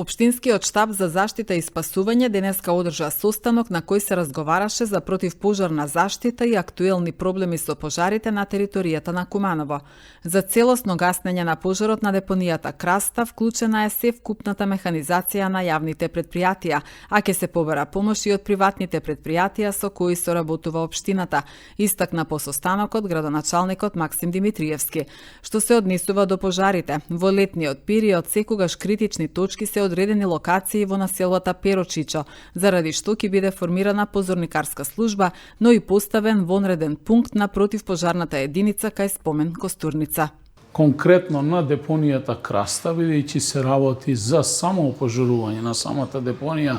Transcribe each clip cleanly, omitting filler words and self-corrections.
Општинскиот штаб за заштита и спасување денеска одржа состанок на кој се разговараше за противпожарна заштита и актуелни проблеми со пожарите на територијата на Куманово. За целосно гаснење на пожарот на депонијата Краста вклучена е севкупната механизација на јавните предпријатија, а ќе се побара помош и од приватните предпријатија со кои соработува општината, истакна по состанокот градоначалникот Максим Димитриевски. Што се однесува до пожарите, во летниот период секогаш критични точки се одредени локации во населбата Перочичо, заради што ќе биде формирана позорникарска служба, но и поставен вонреден пункт на противпожарната единица кај спомен Костурница. Конкретно на депонијата Краста, бидејќи се работи за самоопожарување на самата депонија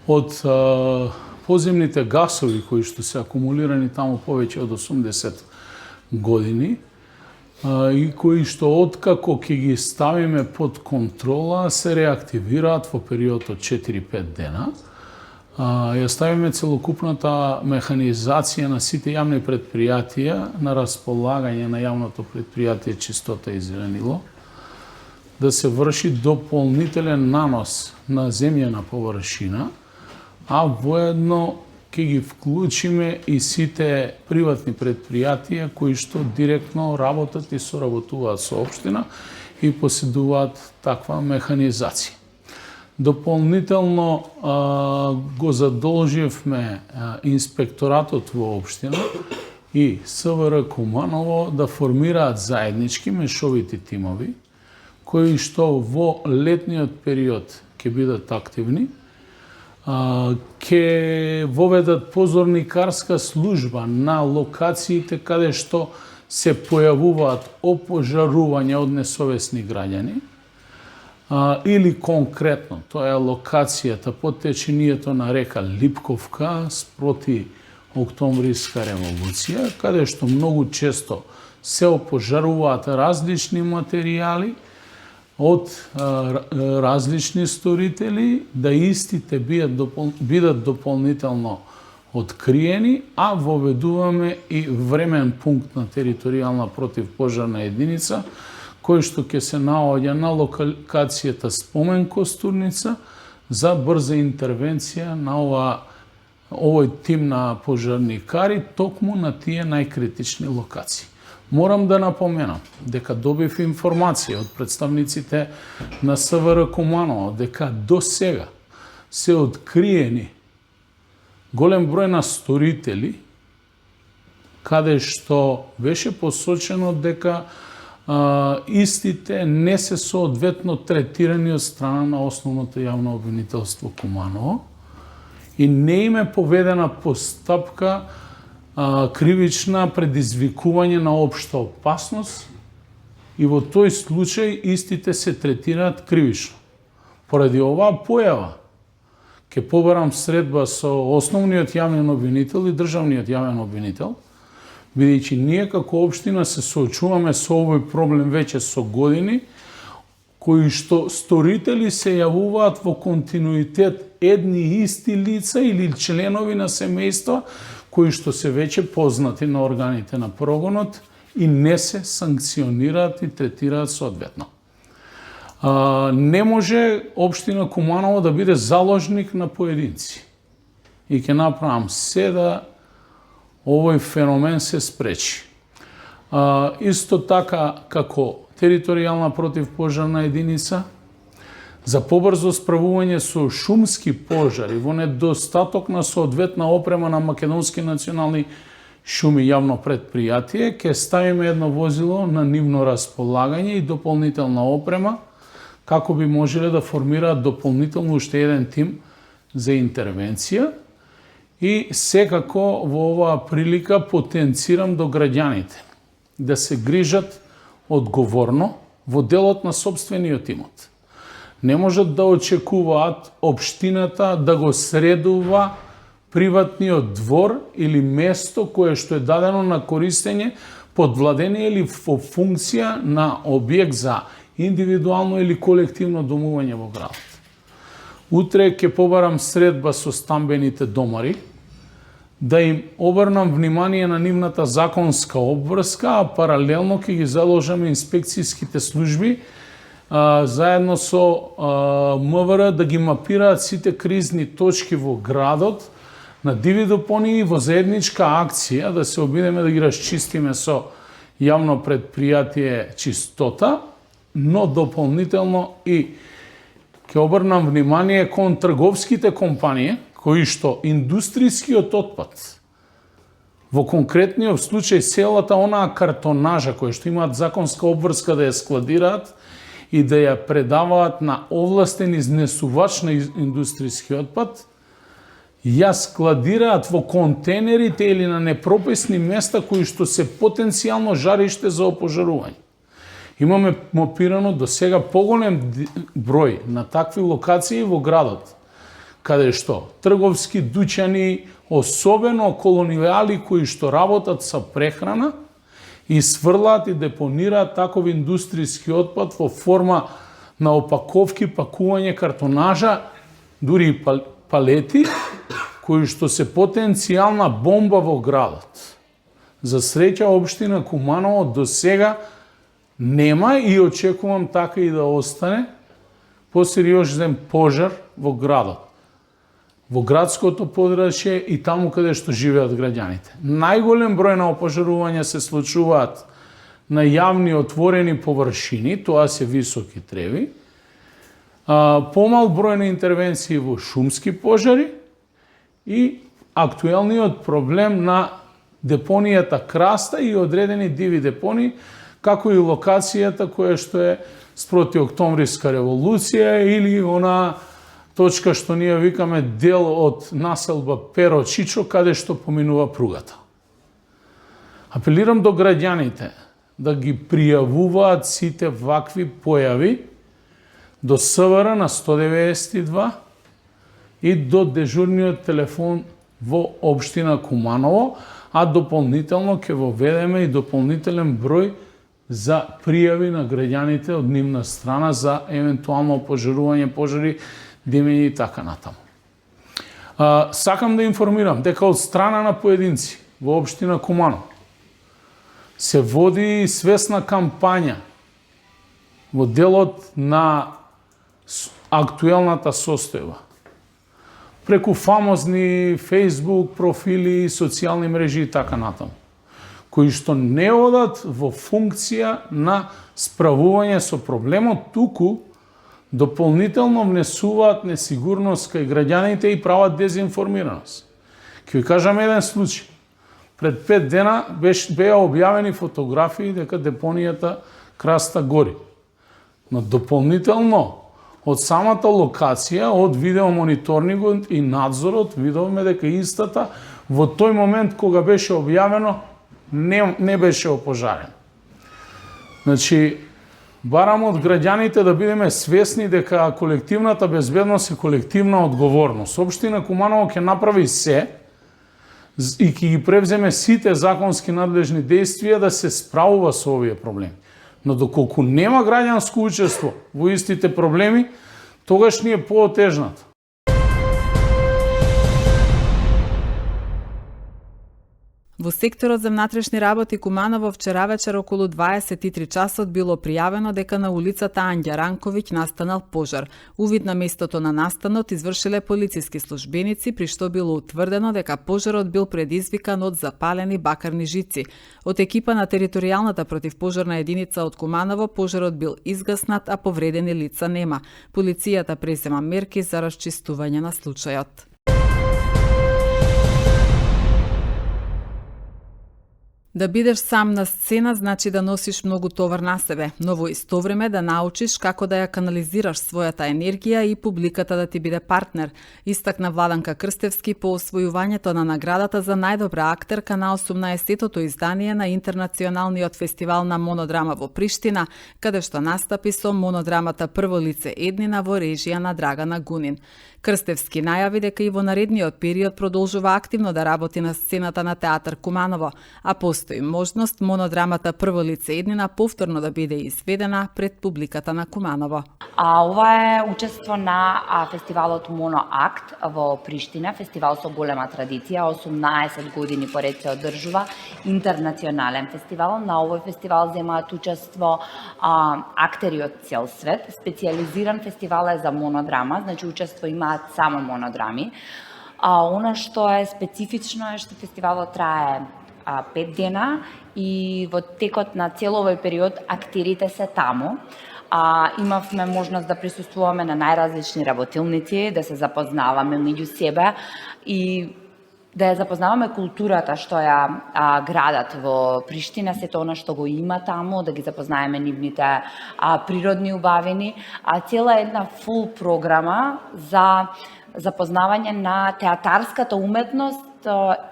од поземните гасови кои што се акумулирани таму повеќе од 80 години, и кои што откако ќе ги ставиме под контрола се реактивираат во период од 4-5 дена. Ја ставиме целокупната механизација на сите јавни предпријатија на располагање на јавното предпријатие Чистота и зеленило, да се врши дополнителен нанос на земјана површина, а воедно ќе ги вклучиме и сите приватни предпријатија кои што директно работат и соработуваат со општина и поседуваат таква механизација. Дополнително го задолживме инспекторатот во општина и СВР Куманово да формираат заеднички мешовити тимови кои што во летниот период ќе бидат активни, ќе воведат позорникарска служба на локациите каде што се појавуваат опожарувања од несовесни граѓани, или конкретно, тоа е локацијата под течението на река Липковка спроти Октомвриска револуција, каде што многу често се опожаруваат различни материјали од различни сторители, да истите бидат дополнително откриени, а воведуваме и времен пункт на територијална противпожарна единица, кој што ќе се наоѓа на локацијата Спомен Костурница за брза интервенција на овој тим на пожарникари токму на тие најкритични локации. Морам да напоменам дека добив информација од представниците на СВР Куманово дека до сега се откриени голем број на сторители каде што беше посочено дека истите не се соодветно третирани од страна на основното јавно обвинителство Куманово и не им е поведена постапка кривична предизвикување на општа опасност и во тој случај истите се третираат кривично. Поради оваа појава ќе побарам средба со основниот јавен обвинител и државниот јавен обвинител, бидејќи ние како општина се соочуваме со овој проблем веќе со години, кои што сторители се јавуваат во континуитет едни исти лица или членови на семејства кои што се веќе познати на органите на прогонот и не се санкционираат и третираат соодветно. Не може општина Куманово да биде заложник на поединци. И ќе направам се да овој феномен се спречи. Исто така како територијална противпожарна единица, за побрзо справување со шумски пожари во недостаток на соодветна опрема на Македонски национални шуми јавно предпријатие, ќе ставиме едно возило на нивно располагање и дополнителна опрема, како би можеле да формираат дополнително уште еден тим за интервенција. И секако во оваа прилика потенцирам до граѓаните да се грижат одговорно во делот на сопствениот имот. Не можат да очекуваат општината да го средува приватниот двор или место кое што е дадено на користење под владение или во функција на објект за индивидуално или колективно домување во градот. Утре ќе побарам средба со стамбените домари, да им обрнам внимание на нивната законска обврска, а паралелно ќе ги заложаме инспекцијските служби заедно со МВР да ги мапираат сите кризни точки во градот на диви депонии во заедничка акција да се обидеме да ги расчистиме со јавно предпријатие Чистота, но дополнително и ќе обрнам внимание кон трговските компании кои што индустријскиот отпад, во конкретниот случај целата онаа картонажа која што имаат законска обврска да ја складираат и да ја предаваат на овластен изнесувач на индустријски отпад, ја складираат во контейнерите или на непрописни места кои што се потенцијално жариште за опожарување. Имаме мапирано до сега поголем број на такви локации во градот, каде што трговски дуќани, особено колонијали кои што работат со прехрана и сврлаат и депонираат таков индустријски отпад во форма на опаковки, пакување, картонажа, дури и палети, кои што се потенцијална бомба во градот. За среќа, општина Куманово до сега нема и очекувам така и да остане посериозен пожар во градот, во градското подрачје и таму каде што живеат граѓаните. Најголем број на опожарувања се случуваат на јавни отворени површини, тоа се високи треви, помал број на интервенции во шумски пожари и актуелниот проблем на депонијата Краста и одредени диви депонии, како и локацијата која што е спроти Октомвриска револуција или она точка што ние викаме дел од населба Перо Чичо, каде што поминува пругата. Апелирам до граѓаните да ги пријавуваат сите вакви појави до СВР на 192 и до дежурниот телефон во општина Куманово, а дополнително ќе воведеме и дополнителен број за пријави на граѓаните од нивна страна за евентуално опожарување, пожари, димења и така натаму. Сакам да информирам дека од страна на поединци во општина Куманово се води свесна кампања во делот на актуелната состојба. Преку фамозни Facebook профили, социјални мрежи и така натаму, кои што не одат во функција на справување со проблемот, туку дополнително внесуваат несигурност кај граѓаните и прават дезинформираност. Ќе ви кажам еден случај. Пред 5 дена беа објавени фотографии дека депонијата Краста гори. Но дополнително од самата локација, од видеомониторнингот и надзорот, видовме дека истата во тој момент кога беше објавено не беше опожарен. Значи, барам од граѓаните да бидеме свесни дека колективната безбедност е колективна одговорност. Општина Куманово ќе направи се и ќе ги превземе сите законски надлежни действија да се справува со овие проблеми. Но доколку нема граѓанско учество во истите проблеми, тогаш ни е поотежнато. Во секторот за внатрешни работи Куманово вчера вечер околу 23 часот било пријавено дека на улицата Ангја Ранковиќ настанал пожар. Увид на местото на настанот извршиле полициски службеници, при што било утврдено дека пожарот бил предизвикан од запалени бакарни жици. Од екипа на територијалната противпожарна единица од Куманово пожарот бил изгаснат, а повредени лица нема. Полицијата презема мерки за расчистување на случајот. Да бидеш сам на сцена значи да носиш многу товар на себе, но во исто време да научиш како да ја канализираш својата енергија и публиката да ти биде партнер, истакна Владанка Крстевски по освојувањето на наградата за најдобра актерка на 18-тото издание на Интернационалниот фестивал на монодрама во Приштина, каде што настапи со монодрамата Прво лице Еднина во режија на Драгана Гунин. Крстевски најави дека и во наредниот период продолжува активно да работи на сцената на театар Куманово, а постои постои можност монодрамата Прво лице Еднина повторно да биде изведена пред публиката на Куманово. Ова е учество на фестивалот Моноакт во Приштина, фестивал со голема традиција, 18 години поред се одржува, интернационален фестивал. На овој фестивал земаат учество актери од цел свет. Специализиран фестивал е за монодрама, значи учество имаат само монодрами. Она што е специфично е што фестивалот трае 5 дена и во текот на цел овој период актерите се таму. Имавме можност да присуствуваме на најразлични работилници, да се запознаваме меѓу себе и да ја запознаваме културата што ја градат во Приштина, сето она што го има таму, да ги запознаеме нивните природни убавини, цела една фул програма за запознавање на театарската уметност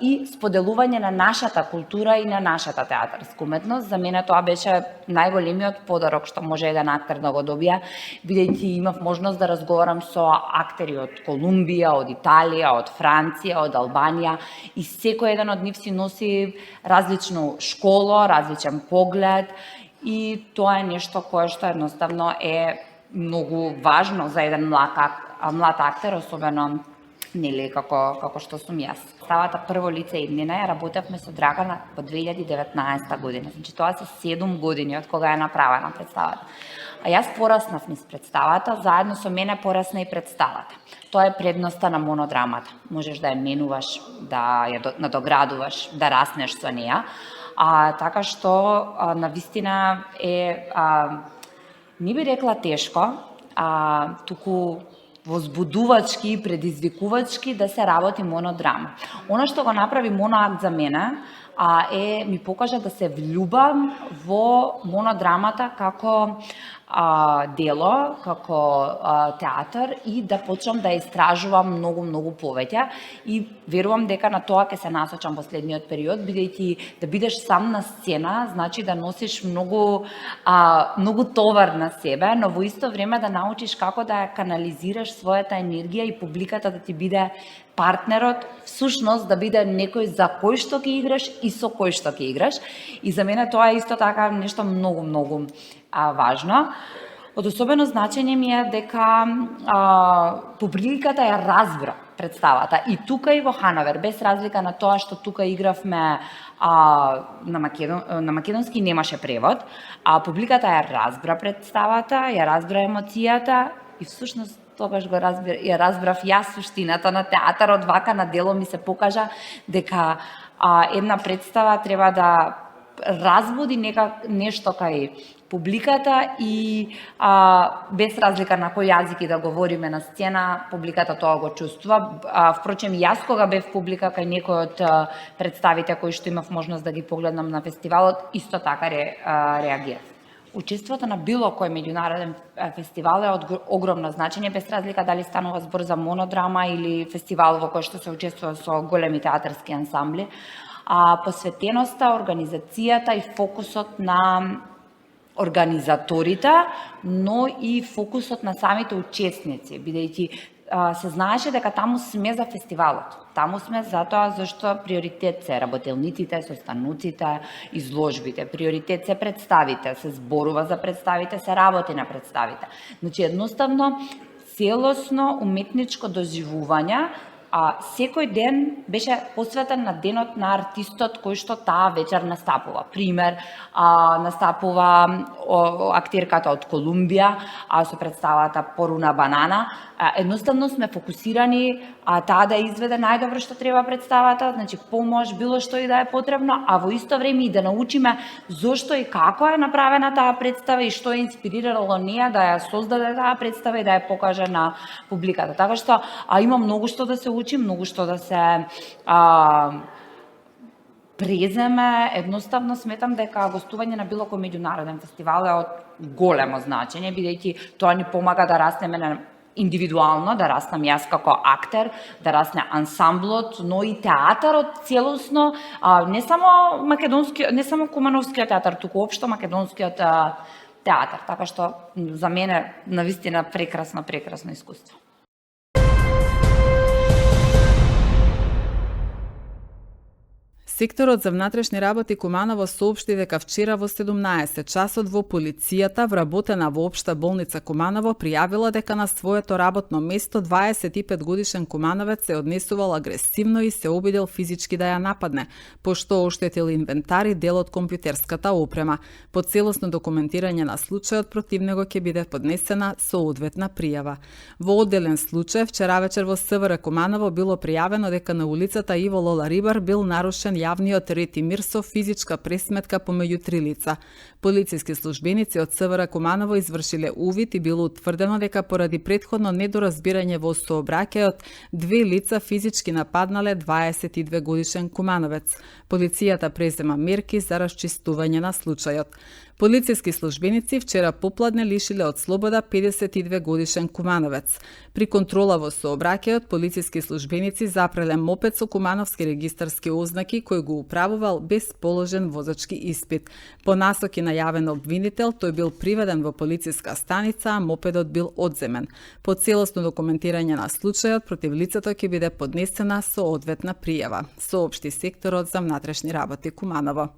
и споделување на нашата култура и на нашата театарска уметност. За мене тоа беше најголемиот подарок што може еден актер да го добие, бидејќи имав можност да разговарам со актери од Колумбија, од Италија, од Франција, од Албанија и секој еден од нив си носи различно школо, различен поглед и тоа е нешто кое што едноставно е многу важно за еден млад актер, особено нели како што сум јас. Представата Прво лице Еднина ја работевме со Драгана во 2019 година. Значи тоа се 7 години од кога е направена представата. А јас пораснав низ представата, заедно со мене порасна и представата. Тоа е предноста на монодрамата. Можеш да ја менуваш, да ја надоградуваш, да раснеш со неа. Така што навистина е не би рекла тешко, туку возбудувачки и предизвикувачки да се работи монодрама. Она што го направи Моноакт за мене ми покажа да се влюбам во монодрамата како дело, како театар и да почнам да истражувам многу повеќе и верувам дека на тоа ќе се насочам во следниот период, бидејќи да бидеш сам на сцена значи да носиш многу товар на себе, но во исто време да научиш како да ја канализираш својата енергија и публиката да ти биде партнерот, всушност да биде некој за кој што ќе играш и со кој што ќе играш. И за мене тоа е исто така нешто многу важно. Од особено значење ми е дека публиката ја разбра представата и тука и во Хановер, без разлика на тоа што тука игравме на македонски немаше превод, публиката ја разбра представата, ја разбра емоцијата и всушност тогаш ја разбрав јас суштината на театарот, вака на дело ми се покажа дека една представа треба да разбуди нешто кај публиката и без разлика на кој јазик и да говориме на сцена, публиката тоа го чувствува. Впрочем, јас кога бев публика кај некој од представите кои што имав можност да ги погледнам на фестивалот, исто така реагирав. Учеството на било кој меѓународен фестивал е од огромно значење, без разлика дали станува збор за монодрама или фестивал во кој што се учествува со големи театарски ансамбли. Посветеноста, организацијата и фокусот на организаторите, но и фокусот на самите учесници, бидејќи се знаеше дека таму сме за фестивалот. Таму сме затоа зашто приоритет се работелниците, состануците, изложбите. Приоритет се представите, се зборува за представите, се работи на представите. Значи, едноставно, целосно уметничко доживување, секој ден беше посветен на денот на артистот кој што таа вечер настапува. Пример, настапува актерката од Колумбија со представата Поруна Банана. Едноставно сме фокусирани таа да изведе најдобро што треба представата, значи помош, било што и да е потребно, а во исто време и да научиме зошто и како е направена таа представа и што е инспирирало неа да ја создаде таа представа и да ја покаже на публиката. Така што има многу што да се учи, многу што да се преземе. Едноставно сметам дека гостување на било кој меѓународен фестивал е од големо значење, бидејќи тоа ни помага да растеме индивидуално, да растам јас како актер, да расне ансамблот, но и театарот целосно, не само македонскиот, не само кумановскиот театар, туку општо македонскиот театар. Така што за мене навистина прекрасно искуство. Секторот за внатрешни работи Куманово соопшти дека вчера во 17 часот во полицијата вработена во Општа болница Куманово пријавила дека на своето работно место 25 годишен кумановец се однесувал агресивно и се обидел физички да ја нападне, пошто оштетил инвентар и дел од компјутерската опрема. По целосно документирање на случајот против него ќе биде поднесена соодветна пријава. Во одделен случај вчера вечер во СВР Куманово било пријавено дека на улицата Иво Лола Рибар бил нарушен јавниот ред и мир со физичка пресметка помеѓу 3 лица. Полициски службеници од СВР Куманово извршиле увид и било утврдено дека поради претходно недоразбирање во сообраќајот 2 лица физички нападнале 22 годишен кумановец. Полицијата презема мерки за расчистување на случајот. Полициски службеници вчера попладне лишиле од слобода 52 годишен кумановец. При контрола во сообраќајот полициски службеници запреле мопед со кумановски регистарски ознаки кој го управувал без положен возачки испит. По насоки на јавен обвинител тој бил приведен во полициска станица, а мопедот бил одземен. По целосно документирање на случајот против лицето ќе биде поднесена соодветна пријава, соопшти секторот за внатрешни работи Куманово.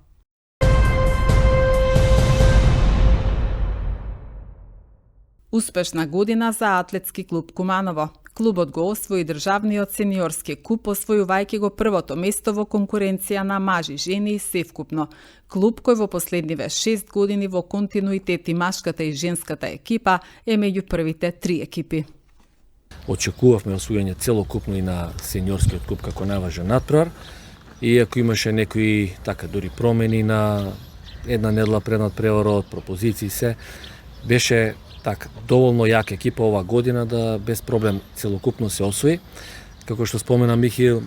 Успешна година за Атлетски клуб Куманово. Клубот го освои државниот сениорски куп, освојувајќи го првото место во конкуренција на мажи, жени и севкупно. Клуб кој во последниве 6 години во континуитет и машката и женската екипа е меѓу првите 3 екипи. Очекувавме освојање целокупно и на сениорскиот куп како најважен натпревар, иако имаше некои така дури промени на една недела пред натпреварот, пропозиции се, беше така доволно јака екипа оваа година да без проблем целокупно се освои. Како што спомена Михил,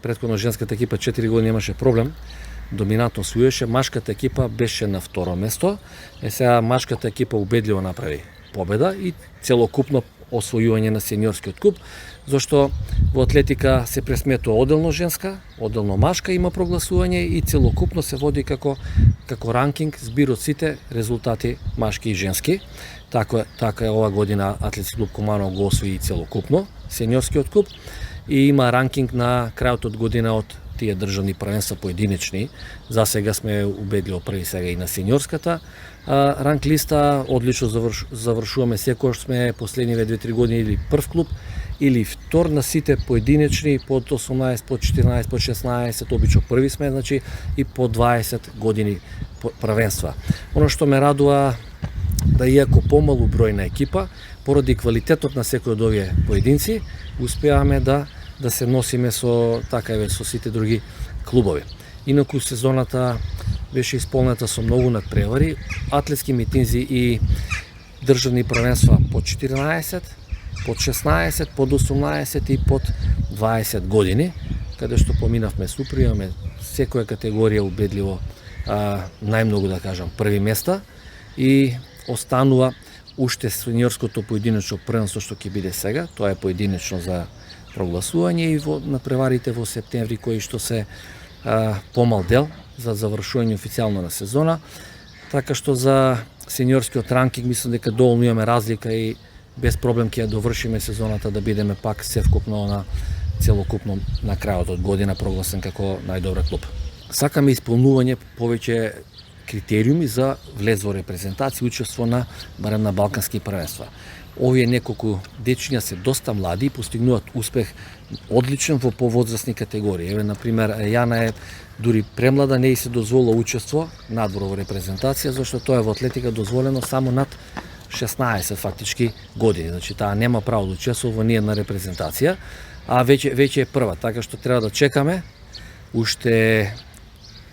претходно женската екипа 4 години имаше проблем, доминантно освојуваше, машката екипа беше на второ место. Сега машката екипа убедливо направи победа и целокупно освојување на сениорскиот куп, зашто во атлетика се пресметува одделно женска, одделно машка, има прогласување и целокупно се води како ранкинг, збир од сите резултати машки и женски. Така е ова година Атлетски клуб Куманово го освои целокупно сениорскиот куп и има ранкинг на крајот од година од тие државни првенства поединечни. За сега сме убедливо први сега и на сениорската ранг листа, одлично завршуваме секогаш сме последниве 2-3 години или прв клуб или втор на сите поединечни под 18, под 14, под 16, обично први сме, значи и по 20 години првенства. Оно што ме радува да иако помалу број на екипа, поради квалитетот на секој од овие поединци, успеаваме да се носиме со со сите други клубови. Инаку сезоната беше исполнета со многу надпревари, атлетски митинзи и државни првенства под 14, под 16, под 18 и под 20 години, каде што поминавме супри, имаме секоја категорија убедливо најмногу да кажам први места и останува уште сениорското поединечно првенство што ќе биде сега, тоа е поединечно за прогласување и во надпреварите во септември кои што се помал дел за завршување официјално на сезона, така што за сениорскиот ранкинг мислам дека доволно имаме разлика и без проблем ќе ја довршиме сезоната да бидеме пак севкупно на целокупно на крајот од година прогласен како најдобар клуб. Сакаме исполнување повеќе критериуми за влез во репрезентација и учество на барем на балкански првенства. Овие неколку дечиња се доста млади и постигнуваат успех одличен во повозрастни категории. Еве на пример Јана е дури премлада, не и се дозволува учество надвор во репрезентација, зашто тоа е во атлетика дозволено само над 16 фактички години. Значи таа нема право да учествува во ниедна репрезентација, а веќе е прва, така што треба да чекаме уште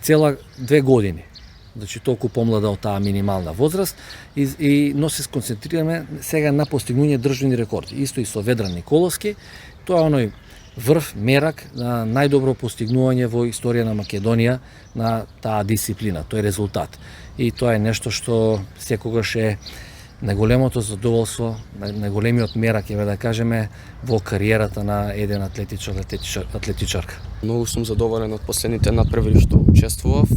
цела 2 години. Значи толку помлада од таа минимална возраст но се сконцентрираме сега на постигнување државни рекорди. Исто и со Ведран Николовски, тоа е оној врв мерак на најдобро постигнување во историја на Македонија на таа дисциплина, тој резултат. И тоа е нешто што секогаш е најголемото задоволство, најголемиот мерак е да кажеме во кариерата на еден атлетичарка. Многу сум задоволен од последните надпревари што учествував.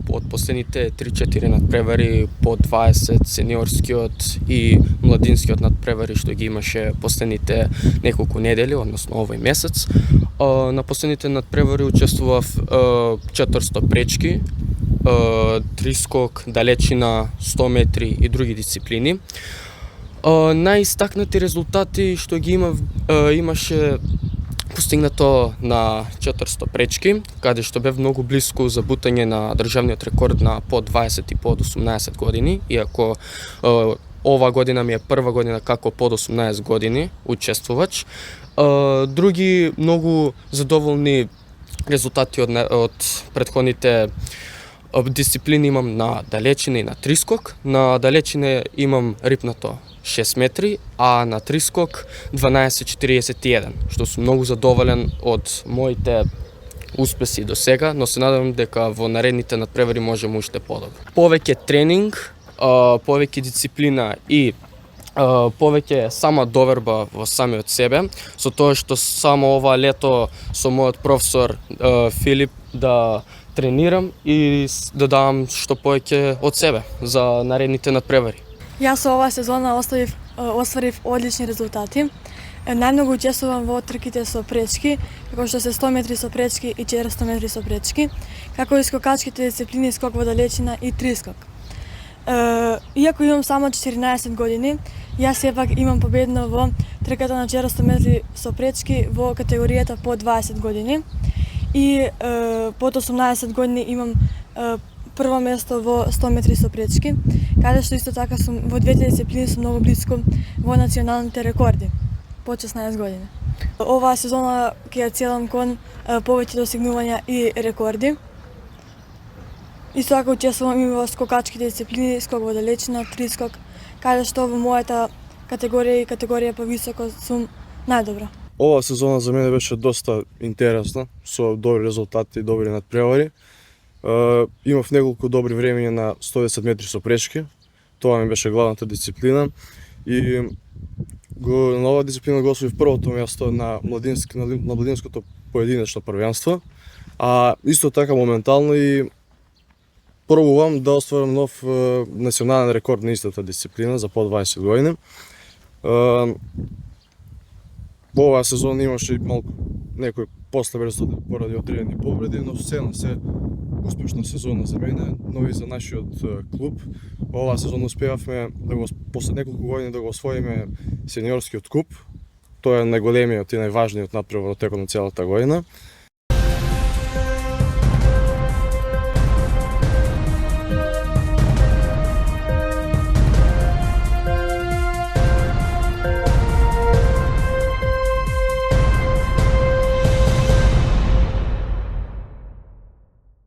Од последните 3-4 надпревари по 20, сениорскиот и младинскиот надпревари што ги имаше последните неколку недели, односно овој месец. На последните надпревари учествував 400 пречки, трискок, далечина, 100 метри и други дисциплини. Најистакнати резултати што ги имаше постигнато на 400 пречки, каде што бев многу блиску за бутање на државниот рекорд на под 20 и под 18 години, иако ова година ми е прва година како под 18 години учествувач. Други многу задоволни резултати од претходните дисциплини имам на далечина и на трискок. На далечина имам рипнато 6 метри, а на трискок 12:41, што сум многу задоволен од моите успеси до сега, но се надевам дека во наредните надпревари можеме уште подобро. Повеќе тренинг, повеќе дисциплина и повеќе сама доверба во самиот себе, со тоа што само ова лето со мојот професор Филип да тренирам и да давам што повеќе од себе за наредните надпревари. Јас оваа сезона остварив одлични резултати. Најмногу учествувам во трките со пречки, како што се 100 метри со пречки и 400 метри со пречки, како и скокачките дисциплини скок во далечина и трискок. Иако имам само 14 години, јас сепак имам победно во трката на 400 метри со пречки во категоријата по 20 години и под 18 години имам прво место во 100 метри со пречки, каде што исто така сум во двете дисциплини сум многу блиску во националните рекорди по 16 години. Оваа сезона ќе ја целам кон повеќе достигнувања и рекорди. Исто така учествувам и во скокачките дисциплини, скок во далечина, трискок, каде што во мојата категорија и категорија повисоко сум најдобра. Ова сезона за мене беше доста интересна, со добри резултати и добри надпревари. Имав неколку добри времења на 110 метри со пречки. Тоа ми беше главната дисциплина и на оваа дисциплина го освоив првото место на младинското поединечно првенство, а исто така моментално и пробувам да остварам нов национален рекорд на истата дисциплина за по 20 години. Во оваа сезона имаше и малку некои послаби резултати поради одредени повреди, но сено се успешна сезона за мене, но и за нашиот клуб. Оваа сезона успевавме после неколку години да го освоиме сениорскиот куп. Тоа е најголемиот и најважниот надпревар во текот на целата година.